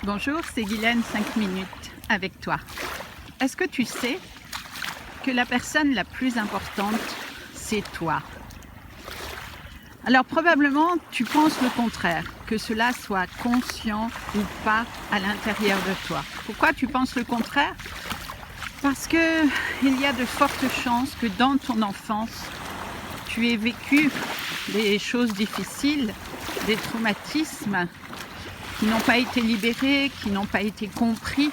Bonjour, c'est Guylaine, 5 minutes avec toi. Est-ce que tu sais que la personne la plus importante, c'est toi? Alors probablement, tu penses le contraire, que cela soit conscient ou pas à l'intérieur de toi. Pourquoi tu penses le contraire? Parce que il y a de fortes chances que dans ton enfance, tu aies vécu des choses difficiles, des traumatismes qui n'ont pas été libérés, qui n'ont pas été compris.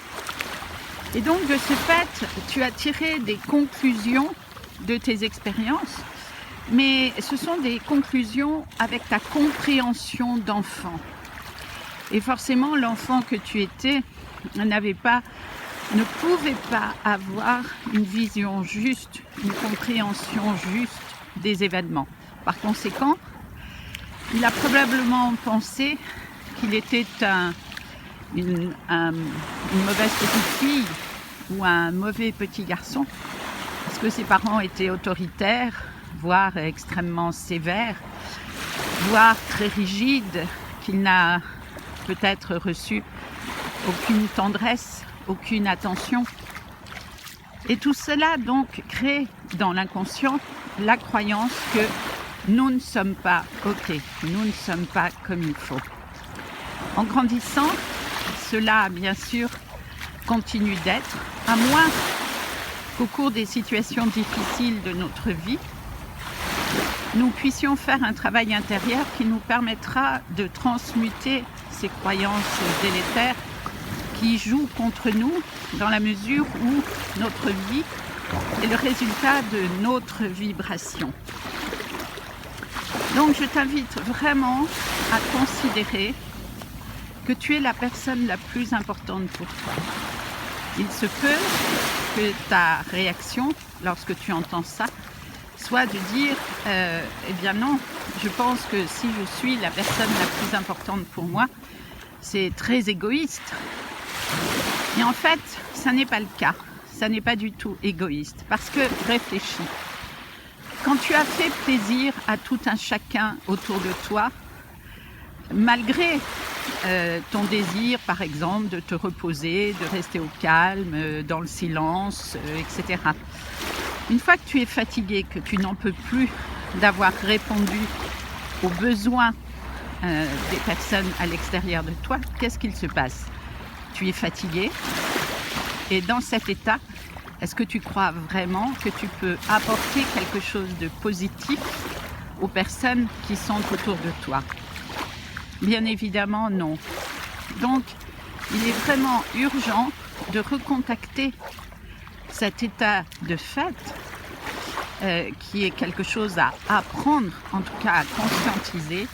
Et donc, de ce fait, tu as tiré des conclusions de tes expériences, mais ce sont des conclusions avec ta compréhension d'enfant. Et forcément, l'enfant que tu étais ne pouvait pas avoir une vision juste, une compréhension juste des événements. Par conséquent, il a probablement pensé qu'il était une mauvaise petite fille ou un mauvais petit garçon, parce que ses parents étaient autoritaires, voire extrêmement sévères, voire très rigides, qu'il n'a peut-être reçu aucune tendresse, aucune attention. Et tout cela donc crée dans l'inconscient la croyance que nous ne sommes pas OK, nous ne sommes pas comme il faut. En grandissant, cela bien sûr continue d'être, à moins qu'au cours des situations difficiles de notre vie, nous puissions faire un travail intérieur qui nous permettra de transmuter ces croyances délétères qui jouent contre nous dans la mesure où notre vie est le résultat de notre vibration. Donc je t'invite vraiment à considérer que tu es la personne la plus importante pour toi. Il se peut que ta réaction, lorsque tu entends ça, soit de dire eh bien non, je pense que si je suis la personne la plus importante pour moi, c'est très égoïste. Et en fait, ça n'est pas le cas. Ça n'est pas du tout égoïste. Parce que réfléchis. Quand tu as fait plaisir à tout un chacun autour de toi, malgré ton désir, par exemple, de te reposer, de rester au calme, dans le silence, etc. Une fois que tu es fatigué, que tu n'en peux plus d'avoir répondu aux besoins des personnes à l'extérieur de toi, qu'est-ce qu'il se passe? Tu es fatigué et dans cet état, est-ce que tu crois vraiment que tu peux apporter quelque chose de positif aux personnes qui sont autour de toi? Bien évidemment, non. Donc, il est vraiment urgent de recontacter cet état de fait qui est quelque chose à apprendre, en tout cas à conscientiser,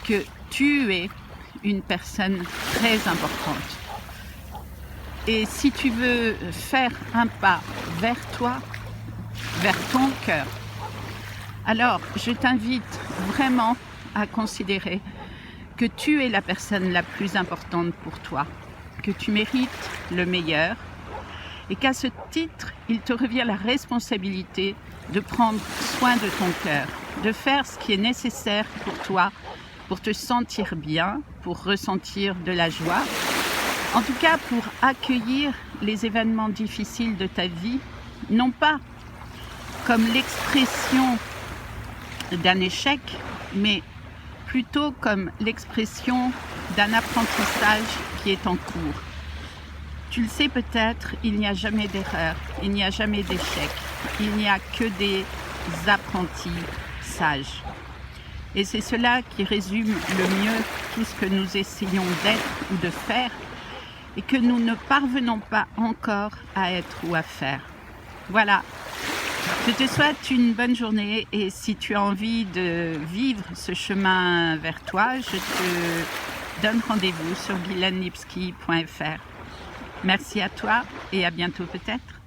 que tu es une personne très importante. Et si tu veux faire un pas vers toi, vers ton cœur, alors je t'invite vraiment à considérer que tu es la personne la plus importante pour toi, que tu mérites le meilleur et qu'à ce titre, il te revient la responsabilité de prendre soin de ton cœur, de faire ce qui est nécessaire pour toi, pour te sentir bien, pour ressentir de la joie, en tout cas pour accueillir les événements difficiles de ta vie, non pas comme l'expression d'un échec, mais plutôt comme l'expression d'un apprentissage qui est en cours. Tu le sais peut-être, il n'y a jamais d'erreur, il n'y a jamais d'échec, il n'y a que des apprentissages. Et c'est cela qui résume le mieux tout ce que nous essayons d'être ou de faire et que nous ne parvenons pas encore à être ou à faire. Voilà. Je te souhaite une bonne journée et si tu as envie de vivre ce chemin vers toi, je te donne rendez-vous sur guylainelipski.fr. Merci à toi et à bientôt peut-être.